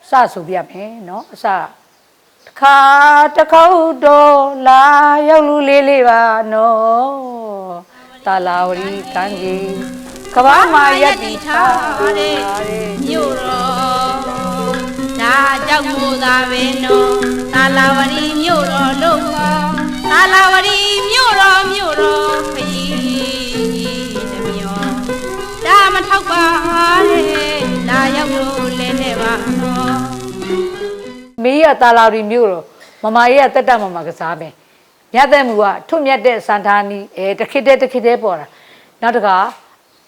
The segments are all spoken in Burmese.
စဆိုပြမယ်နော်အစတစ်ခါတစ်ခေါက်တော့လာရောက်လူလေးပါနော်တာလာဝရီကန်းကြီးကဘာမှာရက်တီထားတဲ့မြို့တော်ဒါကြောင့်မို့သာပဲနော်တာလာဝရီမြို့တော်လို့ခေါ်တာလာဝရီမြို့တော်ခရီးတမျိုးဒါမထောက်ပါတဲ့လာရောက်လို့လဲနေပါနော်မေးရတာလာဝရီမြို့တော်မမကြီးကတက်တက်မမကစားမယ်မြတ်တဲ့မူကထွတ်မြတ်တဲ့စန္ဒာနီတခိတဲ့ပေါ်တာနောက်တက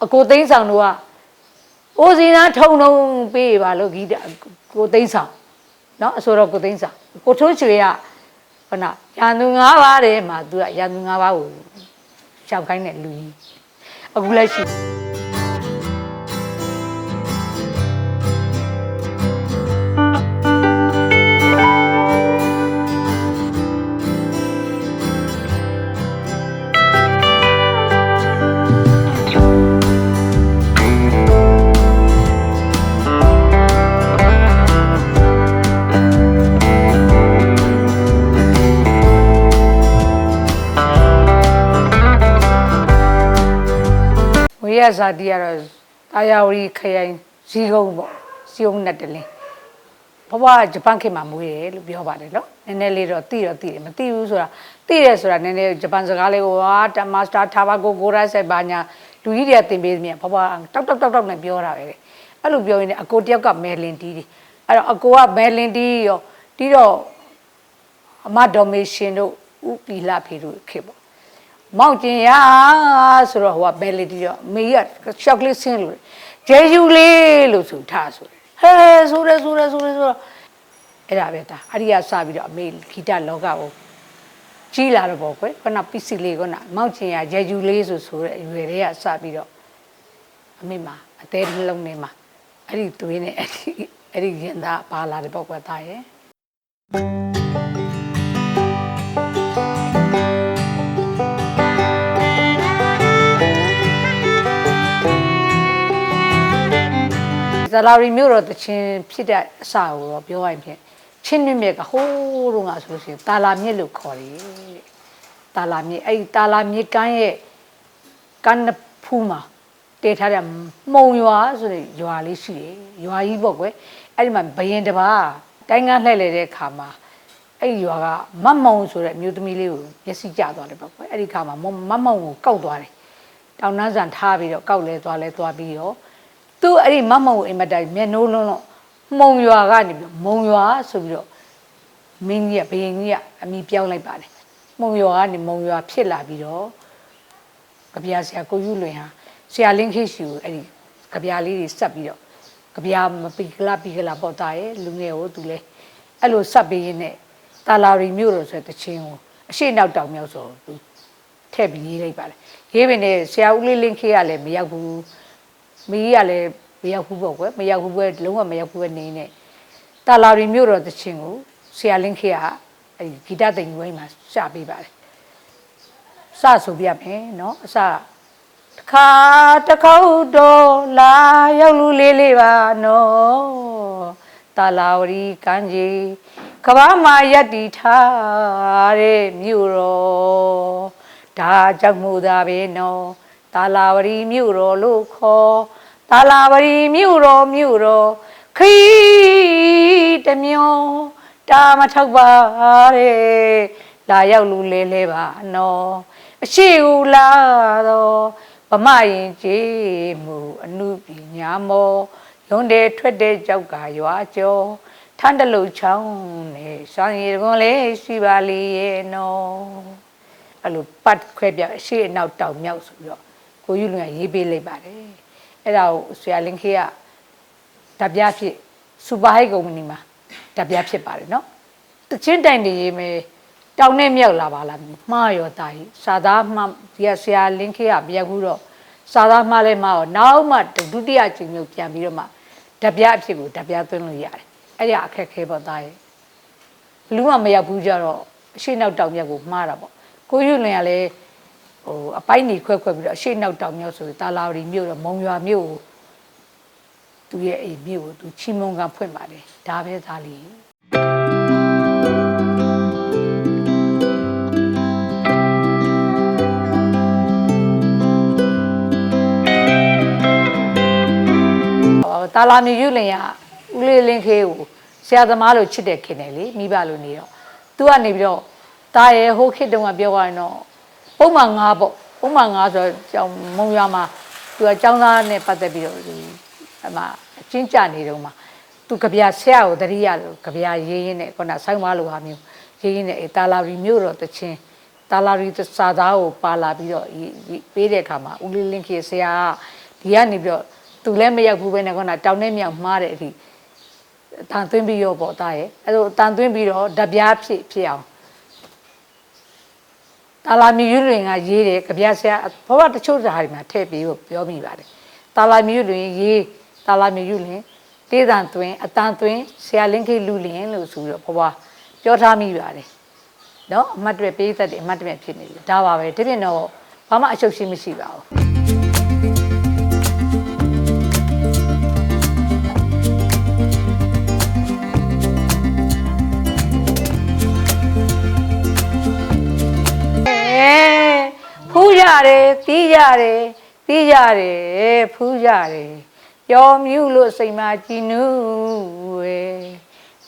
အကိုသိန်းဆောင်တို့ကအိုးစီနာထုံပေးပါလို့ဂီတကိုသိန်းဆောင်နော်အဆိုတော့ကိုသိန်းဆောင်ကိုထိုးချွေကဟောနာရန်သူ၅ပါးတဲ့မှာသူကရန်သူ၅ပါးကိုရှောက်ခိုင်းတဲ့လူကြီးအခုလည်းရှိရဇာတိကတော့တာယာဝရီခရိုင်ဇီကုန်းပေါ့စီုံနဲ့တလင်းဘဘဂျပန်ခေတ်မှာမွေးတယ်လို့ပြောပါတယ်နော်နည်းနည်းလေးတော့သိတယ်မသိဘူးဆိုတာသိတယ်ဆိုတာနည်းနည်းဂျပန်စကားလေးကိုတမစတာထားပါကိုရိုက်ဆက်ပါညာလူကြီးတွေကသင်ပေးနေဘဘတောက်နဲ့ပြောတာပဲအဲ့လိုပြောရင်အကိုတယောက်ကမဲလင်တီးတယ်အဲ့တော့အကိုကမဲလင်တီးရောတီးတော့အမဒေါ်မေရှင်တို့ဥပီလာဖေတို့ခေတ်ပေါ့မောက်ကျင်ရဆိုတော့ဟိုကဘယ်လေတီတော့မေကြီးကရှောက်ကလေးဆင်းလို့ဂျေယူလေးလို့ဆိုထားဆိုတယ်ဟဲဆိုတော့အဲ့ဒါပဲဒါအရိယာစပြီးတော့အမေဂီတလောကကိုကြီးလာတော့ပေါ့ကွယ်ခုနပစ္စည်းလေးခုနမောက်ကျင်ရဂျေယူလေးဆိုတဲ့အရွယ်တွေကစပြီးတော့အမေမှာအသေးလုံးနေမှာအဲ့ဒီသွေးနဲ့အဲ့ဒီရင်သားပါလာတယ်ပေါ့ကွယ်သားရဲ့ဇလာရီမြို့တော်တချင်းဖြစ်တဲ့အစကိုတော့ပြောရရင်ဖြင့်ချင်းမြင့်ကဟိုးတော့ငါဆိုလို့ရှိရင်တာလာမြစ်လို့ခေါ်တယ်တဲ့တာလာမြစ်အဲ့ဒီတာလာမြစ်ကမ်းရဲ့ကမ်းဖူးမှာတည်ထားတဲ့မှုံရွာဆိုတဲ့ရွာလေးရှိတယ်ရွာကြီးပေါ့ကွယ်အဲ့ဒီမှာဘယင်တပါတိုင်းကားလှည့်လေတဲ့အခါမှာအဲ့ဒီရွာကမတ်မုံဆိုတဲ့အမျိုးသမီးလေးကိုမျက်စိကျသွားတယ်ပေါ့ကွယ်အဲ့ဒီအခါမှာမတ်မုံကိုကောက်သွားတယ်တောင်နှန်းဆန်ထားပြီးတော့ကောက်လဲသွားပြီးတော့သူအဲ့ဒီမတ်မုံကိုအိမ်မတိုင်မျက်နှိုးလုံးလုံးမှုံရွာကနေပြီးမုံရွာဆိုပြီးတော့မင်းကြီးကဘယင်ကြီးကအမိပြောင်းလိုက်ပါတယ်မှုံရွာကနေမုံရွာဖြစ်လာပြီးတော့ကြပြဆရာကိုယူလွင်ဟာဆရာလင်းခိရှိကိုအဲ့ဒီကြပြလေးတွေဆက်ပြီးတော့ကြပြမပီကလာပေါ့တာရဲ့လူငယ်ကိုသူလဲအဲ့လိုဆက်ပြီးရင်းနဲ့တာလာရီမြို့တော်ဆိုတဲ့တချင်းကိုအရှိနောက်တောင်မြောက်ဆိုသူထည့်ပြီးရေးလိုက်ပါတယ်ရေးပင်နဲ့ဆရာဦးလေးလင်းခိကလည်းမရောက်ဘူးမီးကလည်းမရောက်ဘူးပေါ့ကွယ်မရောက်ဘူးပဲလုံးဝမရောက်ဘူးပဲနေနဲ့တာလာရီမြို့တော်တချင်းကိုဆရာလင်းခေကအဲဂီတသိမ်ဝိုင်းမှာရှာပေးပါတယ်စဆိုပြမယ်နော်အစတစ်ခါတစ်ခေါက်တော့လာရောက်လူလေးပါနော်တာလာဝရီကန်းကြီးကဘာမှာရက်တီထားတဲ့မြို့တော်ဒါကြောင့်မို့သာပဲနော်တာလာဝရီမြို့တော်လို့ခေါ်တာလာဝရီမြို့တော်ခီးတမျိုးတာမထောက်ပါတဲ့လာရောက်လူလဲပါနော်အရှိကူလာတော့ဗမရင်ကြီးမှုအနုပညာမောရုံးတဲ့ထွက်တဲ့ကြောက်ကရွာကျော်ထန်းတလူချောင်းနဲ့ဆောင်းရီကွန်လေးရှိပါလေရဲ့နော်အဲ့လိုပတ်ခွဲပြအရှိအနောက်တောင်မြောက်ဆိုပြီးတော့ကိုယူလွင်ကရေးပေးလိုက်ပါတယ်အဲ့ဒါကိုဆရာလင်းခေကဓာပြဖြစ်စူပါဟိတ်ကုမ္ပဏီမှာဓာပြဖြစ်ပါတယ်နော်တချင်းတိုင်နေရေးမယ်တောင်နဲ့မြောက်လာပါလားမှားရောတာကြီးစာသားမှာဒီကဆရာလင်းခေကမရောက်ဘူးတော့စာသားမှားလဲမှားတော့နောက်မှဒုတိယကြိမ်မျိုးပြန်ပြီးတော့မှဓာပြအဖြစ်ကိုဓာပြသွင်းလို့ရတယ်အဲ့ဒါအခက်ခဲပေါ့သားရဲ့ဘလူးမှမရောက်ဘူးကြတော့အရှိနောက်တောင်မြောက်ကိုမှားတာပေါ့ကိုယူလွင်ကလည်းဟိုအပိုင်းနေခွဲပြီးတော့အရှိနောက်တောင်မြောက်ဆိုတာလာရီမြို့တော့မုံရွာမြို့ကို သူ့ရဲ့အိမ်မြို့ကိုသူချီးမွမ်းကဖွင့်ပါတယ်ဒါပဲသားလေးတာလာမြေယူလင်ရဦးလေးလင်းခေးကိုဆရာသမားလိုချစ်တဲ့ခင်တယ်လေမိဘလိုနေတော့သူကနေပြီးတော့တာရဲ့ဟိုခေတ်တုန်းကပြောရရင်တော့ပုံမှန်9ပေါ့ပုံမှန်9ဆိုကျောင်းမုံရွာမှာသူကကျောင်းသားနဲ့ပတ်သက်ပြီးတော့အမအချင်းကြနေတော့မှာသူကြပြဆရာကိုတတိယလို့ကြပြရေးရင်းနဲ့ခုနဆိုင်းမလိုဟာမျိုးရေးရင်းနဲ့တာလာရီမျိုးတော့တချင်းတာလာရီစာသားကိုပါလာပြီးတော့ပေးတဲ့အခါမှာဦးလေးလင်းခေဆရာကဒီကနေပြီးတော့သူလည်းမရောက်ဘူးပဲနဲ့ခုနတောင်နဲ့မြောက်မှားတဲ့အထိတန်သွင်းပြီးရောပေါ့တာရဲ့အဲ့လိုတန်သွင်းပြီးတော့ဓပြားဖြစ်အောင်တာလာမီယူလွင်ကရေးတယ်ကြပြဆရာဘဝတချို့စာဟာဒီမှာထည့်ပြီးပြောမိပါတယ်တာလာမီယူလွင်ရေးတာလာမီယူလွင်တေးတန်သွင်းအတန်သွင်းဆရာလင်းခေလူလင်လို့ဆိုပြီးတော့ဘဝပြောထားမိပါတယ်နော်အမှတ်တွေပေးသက်တယ်အမှတ်တွေဖြစ်နေတယ်ဒါပါပဲဒီပြင်တော့ဘာမှအချုပ်ရှိမရှိပါဘူးဖူးရတယ်တီးရတယ်တီးရတယ်ဖူးရတယ်ရောမြူလို့စိတ်မကြည်နူးဝဲ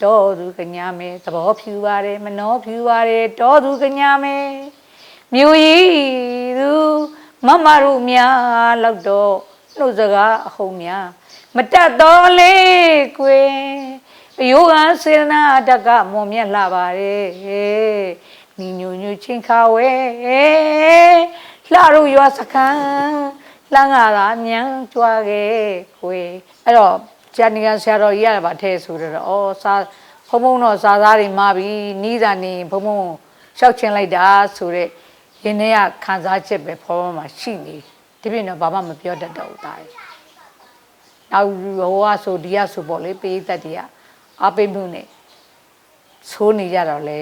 တော်သူကညာမဲသဘောဖြူပါတယ်မနှောဖြူပါတယ်တော်သူကညာမဲမြူကြီးသူမမတို့များလောက်တော့နှုတ်စကားအဟုန်များမတတ်တော်လေးကွယ်အယိုးကစေနာတက်ကမွန်မြတ်လာပါတယ်နီညိုညိုချင်းခါဝဲလှရုရွာစခန်းလှမ်းလာတာမြန်ကြွားခဲ့ခွေအဲ့တော့ဂျာနီကန်ဆရာတော်ကြီးရပါထဲဆိုတော့ဩစာဖုံဖုံတော့စာသားတွေမှာပြီးနီးတာနေဖုံဖုံရှောက်ချင်လိုက်တာဆိုတော့ရင်းထဲကခံစားချက်ပဲဖော်မှာရှိနေဒီပြင်တော့ဘာမှမပြောတတ်တော့ဘူးတာရဲ့နောက်ဟိုကဆိုဒီကဆိုပေါ့လေပေးသက်တွေကအပိမှုနဲ့ဆိုးနေကြတော့လေ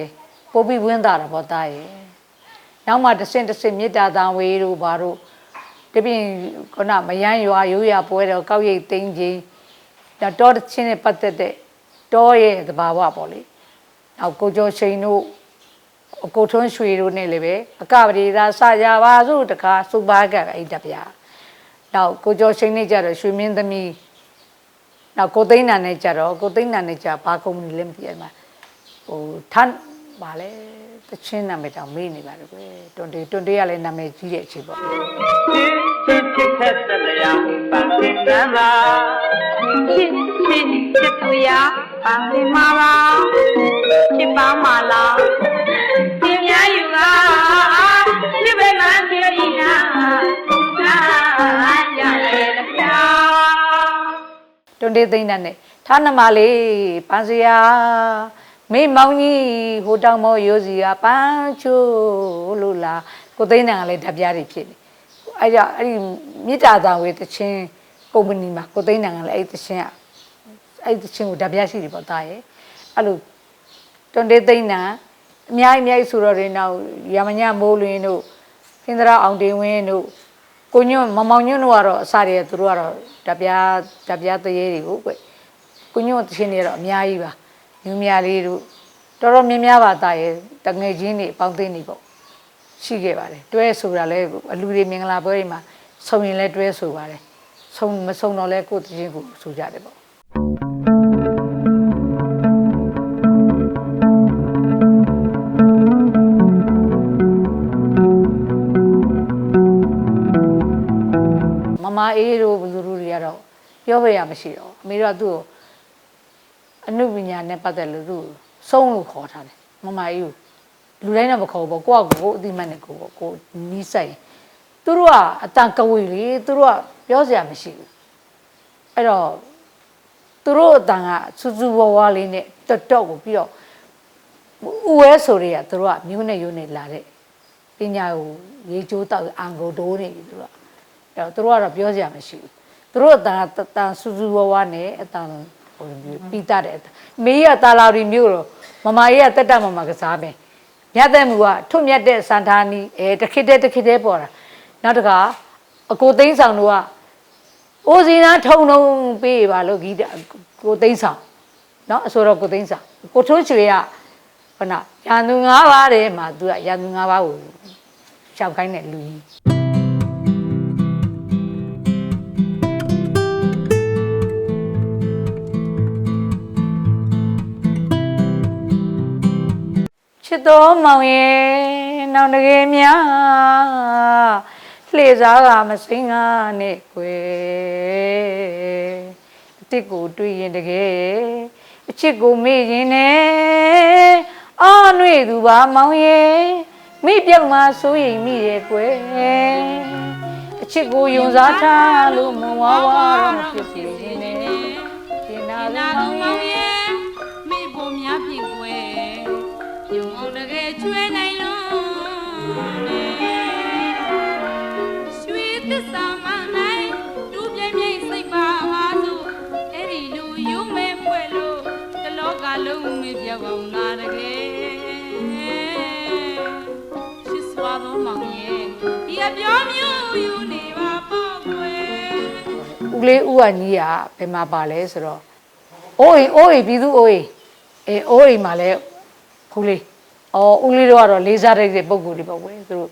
ပို့ပြီးဝင်းတာတော့ဗောသားရဲ့နောက်မှတဆင့်မေတ္တာတန်ဝေးတို့ဘာတို့ဒီပြင်ခုနမယန်းရွာရိုးရပွဲတော့ကောက်ရိတ်သိန်းချင်းတောတချင်းနဲ့ပတ်သက်တဲ့တောရဲ့သဘာဝပေါ့လေနောက်ကိုကျော်ရှိန်တို့ကိုထွန်းရွှေတို့နဲ့လည်းပဲအကပရိသာစကြပါစို့တခါစုပါကအိတ်တပြားနောက်ကိုကျော်ရှိန်နဲ့ကြတော့ရွှေမင်းသမီးနောက်ကိုသိန်းနာနဲ့ကြတော့ကိုသိန်းနာနဲ့ကြဘာကုမ္ပဏီလဲမသိအဲ့မှာဟိုထန်းပါလေတချင်းနာမည်တောင်မေးနေပါတော့ကွယ်တွန်တေးကလည်းနာမည်ကြီးတဲ့အချိန်ပေါ့ဖြစ်ခက်တဲ့တရားပါသင်္ကန်းပါဖြစ်သူရပါသင်မှာပါဖြစ်ပါမလားသင်များယူကဒီဘက်မှာကြည်နာရတယ်ဗျာတွန်တေးသိန်းနာနဲ့ထားနမလေးပန်းစရာမေမောင်ကြီးဟိုတောင်မောရိုးစီကပန်းချိုးလို့လားကိုသိန်းနံကလည်းဓာပြားတွေဖြစ်နေအဲ့ကြောင့်အဲ့ဒီမြစ်တာသာဝေတချင်းကုမ္ပဏီမှာကိုသိန်းနံကလည်းအဲ့တချင်းကိုဓာပြားရှိတယ်ပေါ့တာရဲ့အဲ့လိုတွန်တေးသိန်းနံအများကြီးဆိုတော့ရင်တော့ရမညမိုးလွင်တို့ခင်းသရအောင်တင်ဝင်းတို့ကိုညွန့်မမောင်ညွန့်တို့ကတော့အစားတွေသူတို့ကတော့ဓာပြားတရေတွေကိုကိုညွန့်တချင်းတွေကတော့အများကြီးပါမြူမြလေးတို့တော်တော်များများပါတာရဲ့တငယ်ချင်းတွေပေါင်းသိနေပေါ့ရှိခဲ့ပါတယ်တွဲဆိုတာလဲအလူတွေမင်္ဂလာပွဲတွေမှာဆုံရင်လဲတွဲဆိုပါတယ်ဆုံမဆုံတော့လဲကိုယ်တချင်းကိုဆိုကြတယ်ပေါ့မမအေးတို့ဘလူတွေကတော့ပြောပြရမရှိတော့အမေတို့ကသူ့ကိုအနုပညာနဲ့ပတ်သက်လို့သူဆုံးလို့ခေါ်ထားတယ်မမကြီးကိုလူတိုင်းတော့မခေါ်ဘူးပေါ့ကိုယ့်အတိမတ်နဲ့ကိုနီးဆိုင်သူတို့ကအတန်ကဝေလေသူတို့ကပြောစရာမရှိဘူးအဲ့တော့သူတို့အတန်ကစူးစူးဝါးလေးနဲ့တော့ကိုပြီးတော့ဥဝဲဆိုတွေကသူတို့ကမျိုးနဲ့ရိုးနေလာတဲ့ပညာကိုရေချိုးတောက်အန်ကိုဒိုးနေပြီသူတို့ကအဲ့တော့သူတို့ကတော့ပြောစရာမရှိဘူးသူတို့အတန်ကတန်စူးစူးဝါးနဲ့အတန်ပြီးတတ်တယ်မေးရတာလာရီမျိုးတော့မမကြီးကတက်တက်မကစားမယ်မြတ်တဲ့မူကထွတ်မြတ်တဲ့စန္ဒာနီတခိတဲ့ပေါ်တာနောက်တခါအကိုသိန်းဆောင်တို့က အိုစီနာထုံထုံပေးပါလို့ဂီတကိုသိန်းဆောင်နော်အဆိုတော့ကိုသိန်းဆောင်ကိုထွန်းရွှေကဟိုနာရန်သူ၅ပါးတဲ့မှာသူကရန်သူ၅ပါးကိုရှောက်ခိုင်းတဲ့လူကြီးချစ်တော်မောင်ရဲ့နောင်တကယ်များလှေစားကမစိမ်းကားနဲ့ကွယ်အစ်ကိုတွေ့ရင်တကယ်အချစ်ကိုမေ့ရင်နဲ့အာနှွေသူပါမောင်ရဲ့မိပြောက်မှစိုးရိမ်မိရဲ့ကွယ်အချစ်ကိုယုံစားထားလို့မဝါဝါတော့မဖြစ်စေရင်နဲ့ရှင်နာသူမောင်ရဲ့ မိဖို့များဖြင့်ကွယ်ယုံအောင်တကယ်ကျွဲနိုင်လို့ရွှေသစ္စာမနိုင်တူပြင်းပြင်းစိတ်ပါအားစို့အဲ့ဒီလူယူမဲ့ဖွဲ့လို့တလောကလုံးမေပြောက်အောင်လာတကယ်ချစ်စွာသောမောင်ရဲ့ဒီအပြောမျိုးယူနေပါပေါ့ကွယ် ဦးလေးဦးကကြီးကဘယ်မှာပါလဲဆိုတော့အိုးအိမ်ပြည်သူအိုးအိမ်အိုးအိမ်မှာလဲဦးလေးဦးလေးတို့ကတော့လေးစားတဲ့ပုံကိုယ်တွေပေါ့ကွယ်သူတို့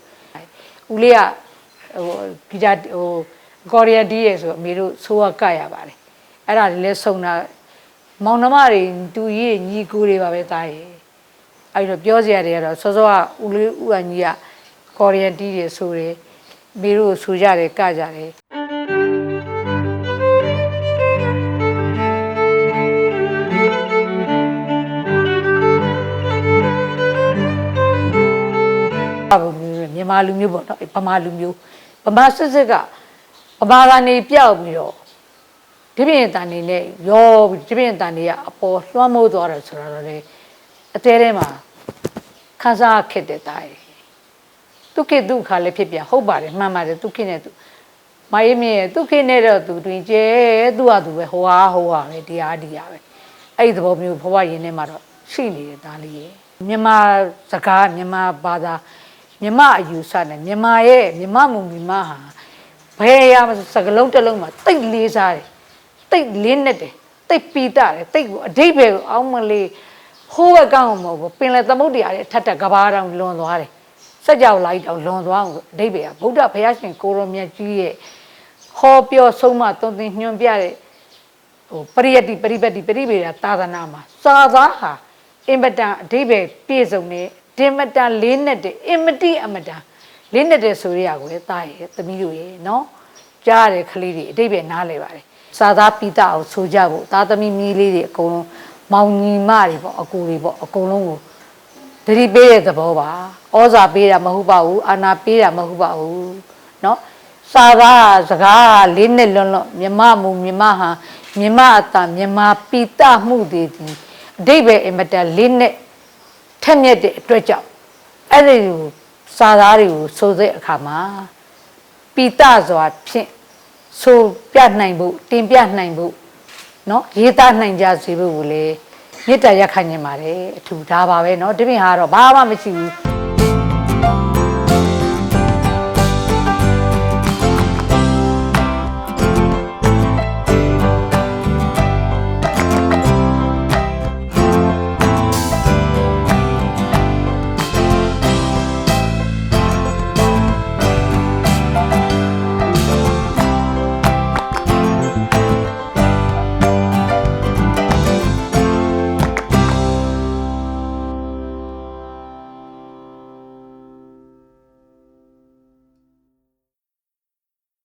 ဦးလေးကဟိုဂီတာဟိုကော်ရီယာတီးရဲဆိုအမေတို့ဆိုးကရပါတယ်အဲ့ဒါတွေလဲစုံတာမောင်နှမတွေတူကြီးညီကိုတွေပါပဲသားရဲ့အဲ့တော့ပြောစရာတွေကတော့စောစောကဦးလေးဦးကကြီးကကော်ရီယာတီးရဲဆိုတယ်အမေတို့ဆိုကြတယ်ကကြတယ်မြန်မာလူမျိုးပေါ့နော်ဗမာလူမျိုးဗမာစစ်စစ်ကဗမာကနေပြောက်ပြီးတော့ဒီပြင်တန်နေနဲ့ရောဒီပြင်တန်နေကအပေါ်လွှမ်းမိုးသွားတယ်ဆိုတော့လေအတဲထဲမှာခန်းစားခက်တဲ့တားသူခေသူခါလည်းဖြစ်ပြဟုတ်ပါတယ်မှန်ပါတယ်သူခေနဲ့သူမအေးမင်းသူခေနဲ့တော့သူတွင်ကျဲသူ့ဟာသူပဲဟိုဟာပဲတရားပဲအဲ့ဒီသဘောမျိုးဘဝရင်းထဲမှာတော့ရှိနေတဲ့သားလေးရဲ့မြန်မာစကားမြန်မာဘာသာမြမအယူဆနဲ့မြမရဲ့မြမမူမြမဟာဘယ်ရစကလုံးတစ်လုံးမှာတိတ်လေးစားတယ်တိတ်လေးနဲ့တယ်တိတ်ပီတာတယ်တိတ်ကိုအဓိပ္ပာယ်ကိုအောင်းမလေးဟိုးဘက်ကောင်းမဟုတ်ဘူးပင်လယ်သမုဒ္ဒရာရဲ့ထက်ကဘာတောင်လွန်သွားတယ်စက်ကြောလိုက်တောင်လွန်သွားအောင်အဓိပ္ပာယ်ကဗုဒ္ဓဘုရားရှင်ကိုရောမြတ်ကြီးရဲ့ဟောပြောဆုံးမသွန်သင်ညွှန်ပြတဲ့ဟိုပရိယတ္တိပရိပတ်တိပရိပေယသာသနာမှာစာသားဟာအင်ပတန်အဓိပ္ပာယ်ပြည့်စုံတဲ့တင်မတန်လေးနဲ့တဲ့အင်မတိအမတန်လေးနဲ့တဲ့ဆိုရကိုတားရဲ့သမီးတို့ရဲ့နော်ကြားရတဲ့ကလေးတွေအတိတ်ပဲနားလဲပါတယ်စာသားပိတအောင်ဆိုကြဖို့သားသမီးမီးလေးတွေအကုန်လုံးမောင်ညီမတွေပေါ့အကူတွေပေါ့အကုန်လုံးကိုတတိပေးတဲ့သဘောပါဩဇာပေးတာမဟုတ်ပါဘူးအာနာပေးတာမဟုတ်ပါဘူးနော်စာသားစကားလေးနဲ့လွန်းမြမမူမြမဟာမြမအတမြမပိတမှုတွေဒီအတိတ်ပဲအင်မတန်လေးနဲ့ထက်မြက်တဲ့အတွက်ကြောင့်အဲ့ဒီစာသားတွေကိုဆိုတဲ့အခါမှာပိတစွာဖြင့်ဆိုပြနိုင်ဖို့တင်ပြနိုင်ဖို့เนาะရေးသားနိုင်ကြစေဖို့ကိုလေမေတ္တာရက်ခံနေပါတယ်အထူးဒါပါပဲเนาะဒီပြင်ဟာတော့ဘာမှမရှိဘူး